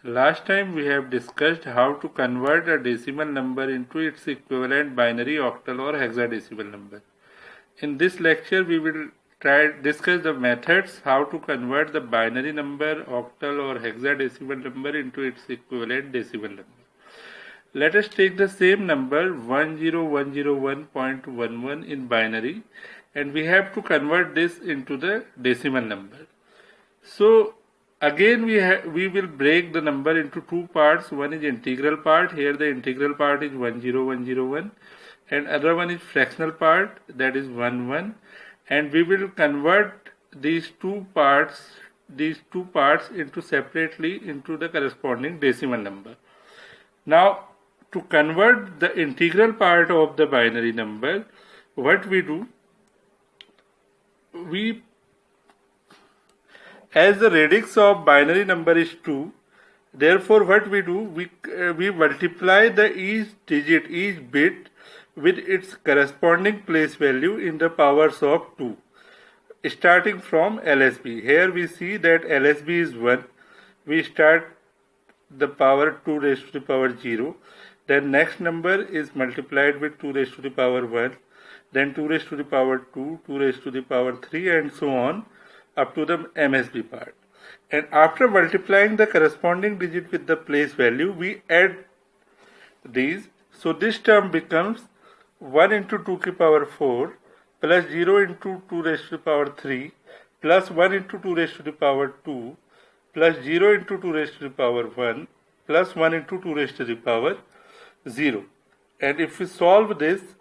Last time we have discussed how to convert a decimal number into its equivalent binary, octal or hexadecimal number. In this lecture we will discuss the methods how to convert the binary number, octal or hexadecimal number into its equivalent decimal number. Let us take the same number 10101.11 in binary and we have to convert this into the decimal number. So again we will break the number into two parts. One is integral part. Here the integral part is 10101 and other one is fractional part, that is 11, and we will convert these two parts into separately into the corresponding decimal number. Now to convert the integral part of the binary number, what we do, as the radix of binary number is 2, therefore what we do, we multiply the each bit with its corresponding place value in the powers of 2, starting from LSB. Here we see that LSB is 1. We start the power 2 raised to the power 0. Then next number is multiplied with 2 raised to the power 1. Then 2 raised to the power 2, 2 raised to the power 3 and so on up to the MSB part. And after multiplying the corresponding digit with the place value, we add these. So this term becomes 1 into 2 to the power 4 plus 0 into 2 raised to the power 3 plus 1 into 2 raised to the power 2 plus 0 into 2 raised to the power 1 plus 1 into 2 raised to the power 0. And if we solve this,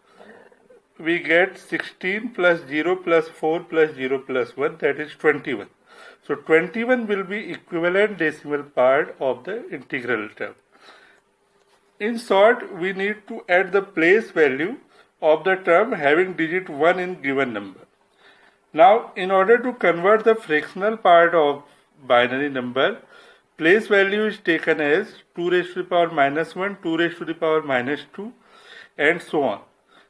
we get 16 plus 0 plus 4 plus 0 plus 1, that is 21. So 21 will be equivalent decimal part of the integral term. In short, we need to add the place value of the term having digit 1 in given number. Now, in order to convert the fractional part of binary number, place value is taken as 2 raised to the power minus 1, 2 raised to the power minus 2 and so on.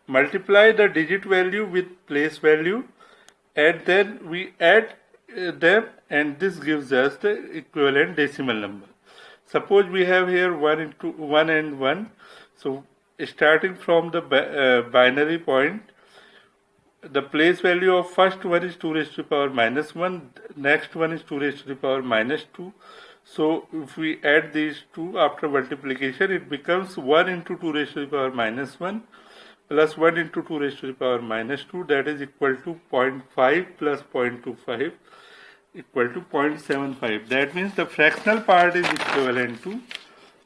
Multiply the digit value with place value and then we add them, and this gives us the equivalent decimal number. Suppose we have here 1 into 1 and 1. So starting from the binary point, the place value of first one is 2 raised to the power minus 1, next one is 2 raised to the power minus 2. So if we add these two after multiplication, it becomes 1 into 2 raised to the power minus 1 plus 1 into 2 raised to the power minus 2, that is equal to 0.5 plus 0.25 equal to 0.75. That means the fractional part is equivalent to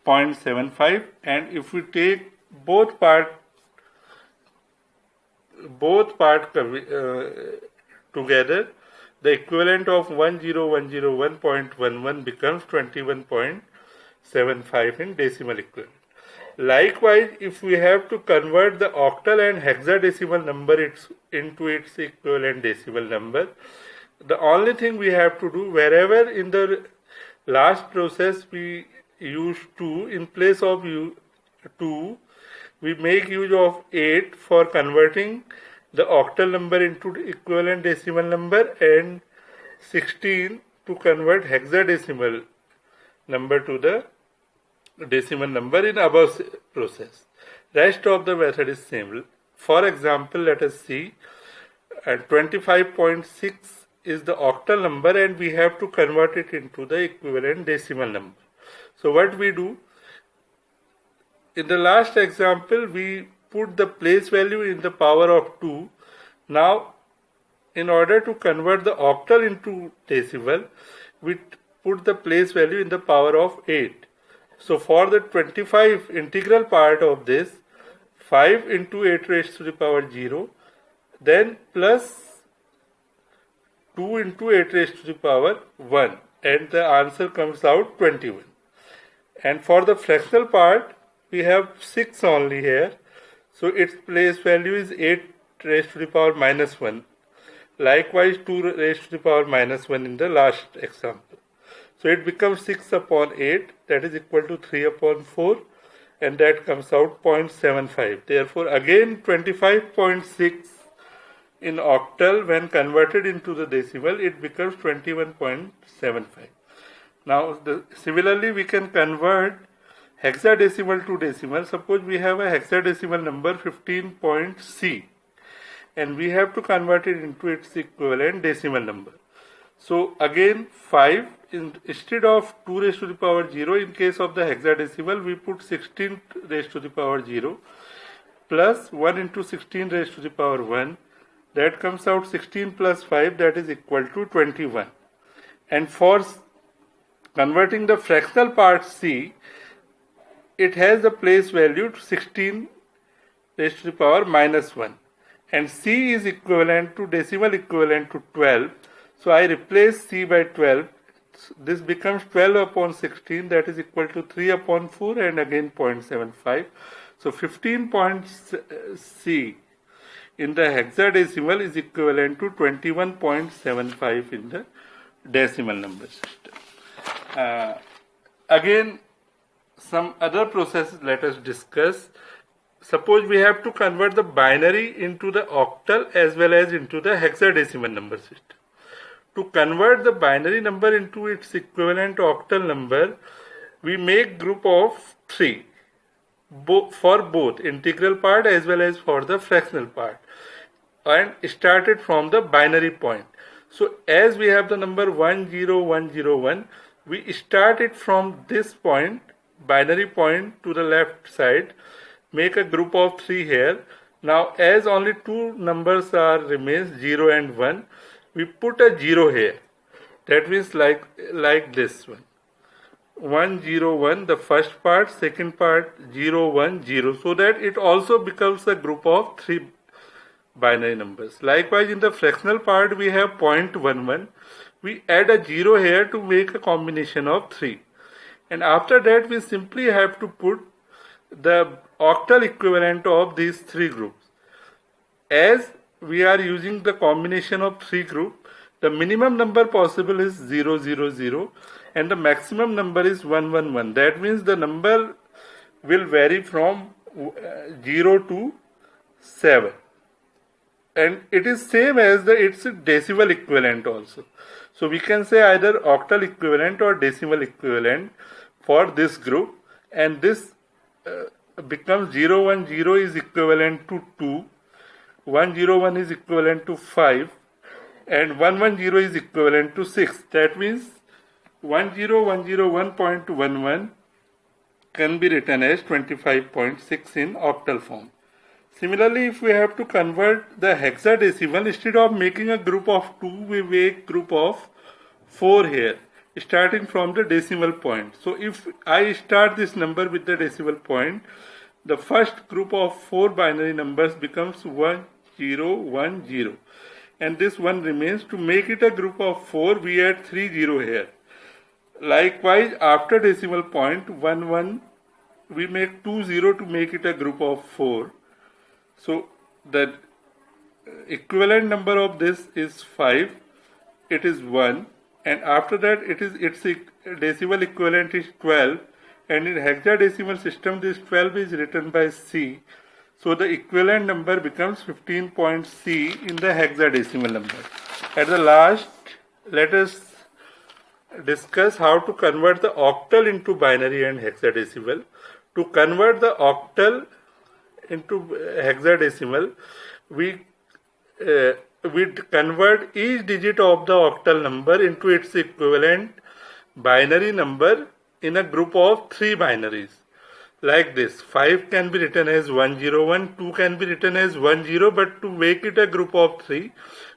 0.75, and if we take both part together, the equivalent of 10101.11 becomes 21.75 in decimal equivalent. Likewise, if we have to convert the octal and hexadecimal number into its equivalent decimal number, the only thing we have to do, wherever in the last process we use 2, in place of 2, we make use of 8 for converting the octal number into the equivalent decimal number and 16 to convert hexadecimal number to the decimal number in above process. Rest of the method is same. For example, let us see 25.6 is the octal number and we have to convert it into the equivalent decimal number. So what we do, in the last example we put the place value in the power of 2. Now in order to convert the octal into decimal, we put the place value in the power of 8. So for the 25 integral part of this, 5 into 8 raised to the power 0, then plus 2 into 8 raised to the power 1, and the answer comes out 21. And for the fractional part, we have 6 only here, so its place value is 8 raised to the power minus 1. Likewise 2 raised to the power minus 1 in the last example. So it becomes 6 upon 8, that is equal to 3 upon 4, and that comes out 0.75. Therefore again 25.6 in octal, when converted into the decimal, it becomes 21.75. Now, similarly, we can convert hexadecimal to decimal. Suppose we have a hexadecimal number 15.C and we have to convert it into its equivalent decimal number. So again 5 instead of 2 raised to the power 0, in case of the hexadecimal we put 16 raised to the power 0 plus 1 into 16 raised to the power 1, that comes out 16 plus 5, that is equal to 21. And for converting the fractional part C, it has a place value to 16 raised to the power minus 1, and C is equivalent to decimal equivalent to 12. So I replace C by 12. This becomes 12 upon 16, that is equal to 3 upon 4 and again 0.75. So 15 points C in the hexadecimal is equivalent to 21.75 in the decimal number system. Again, some other processes let us discuss. Suppose we have to convert the binary into the octal as well as into the hexadecimal number system. To convert the binary number into its equivalent octal number, we make group of 3 for both integral part as well as for the fractional part, and started from the binary point. So as we have the number 10101, we start it from this point, binary point, to the left side, make a group of 3 here. Now as only two numbers are remains, 0 and 1, we put a 0 here. That means like this one, 101, the first part, second part 010, so that it also becomes a group of 3 binary numbers. Likewise, in the fractional part we have 0.11, we add a 0 here to make a combination of 3, and after that we simply have to put the octal equivalent of these 3 groups. As we are using the combination of 3 groups, the minimum number possible is 000 and the maximum number is 111. That means the number will vary from 0 to 7, and it is same as its decimal equivalent also. So we can say either octal equivalent or decimal equivalent for this group, and this becomes 010 is equivalent to 2, 101 is equivalent to 5, and 110 is equivalent to 6. That means 10101.11 can be written as 25.6 in octal form. Similarly, if we have to convert the hexadecimal, instead of making a group of 2, we make group of 4 here, starting from the decimal point. So if I start this number with the decimal point, the first group of 4 binary numbers becomes 1010, and this one remains. To make it a group of 4, we add 30 here. Likewise, after decimal point 11, we make 20 to make it a group of 4. So the equivalent number of this is 5, it is 1, and after that its decimal equivalent is 12, and in hexadecimal system this 12 is written by C. So the equivalent number becomes 15.C in the hexadecimal number. At the last, let us discuss how to convert the octal into binary and hexadecimal. To convert the octal into hexadecimal, we convert each digit of the octal number into its equivalent binary number in a group of 3 binaries. Like this, 5 can be written as 101, 2 can be written as 10, but to make it a group of 3,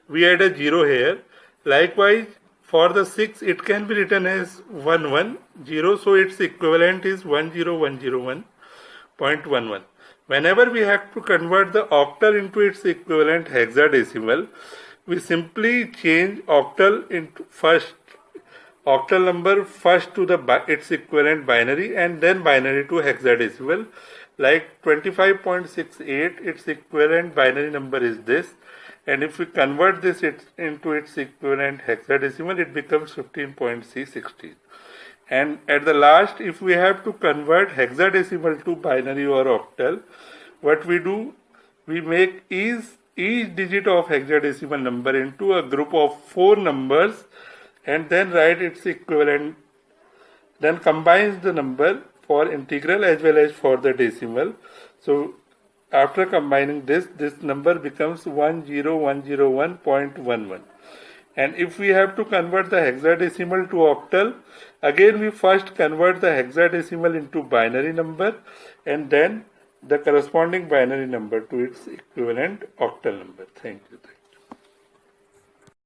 we add a 0 here. Likewise, for the 6, it can be written as 110, so its equivalent is 10101.11. Whenever we have to convert the octal into its equivalent hexadecimal, we simply change octal number first to its equivalent binary and then binary to hexadecimal. Like 25.68, its equivalent binary number is this, and if we convert this into its equivalent hexadecimal, it becomes 15.C16. And at the last, if we have to convert hexadecimal to binary or octal, what we do, we make each digit of hexadecimal number into a group of 4 numbers and then write its equivalent then combines the number for integral as well as for the decimal. So after combining this number becomes 10101.11. And if we have to convert the hexadecimal to octal, again we first convert the hexadecimal into binary number and then the corresponding binary number to its equivalent octal number. Thank you.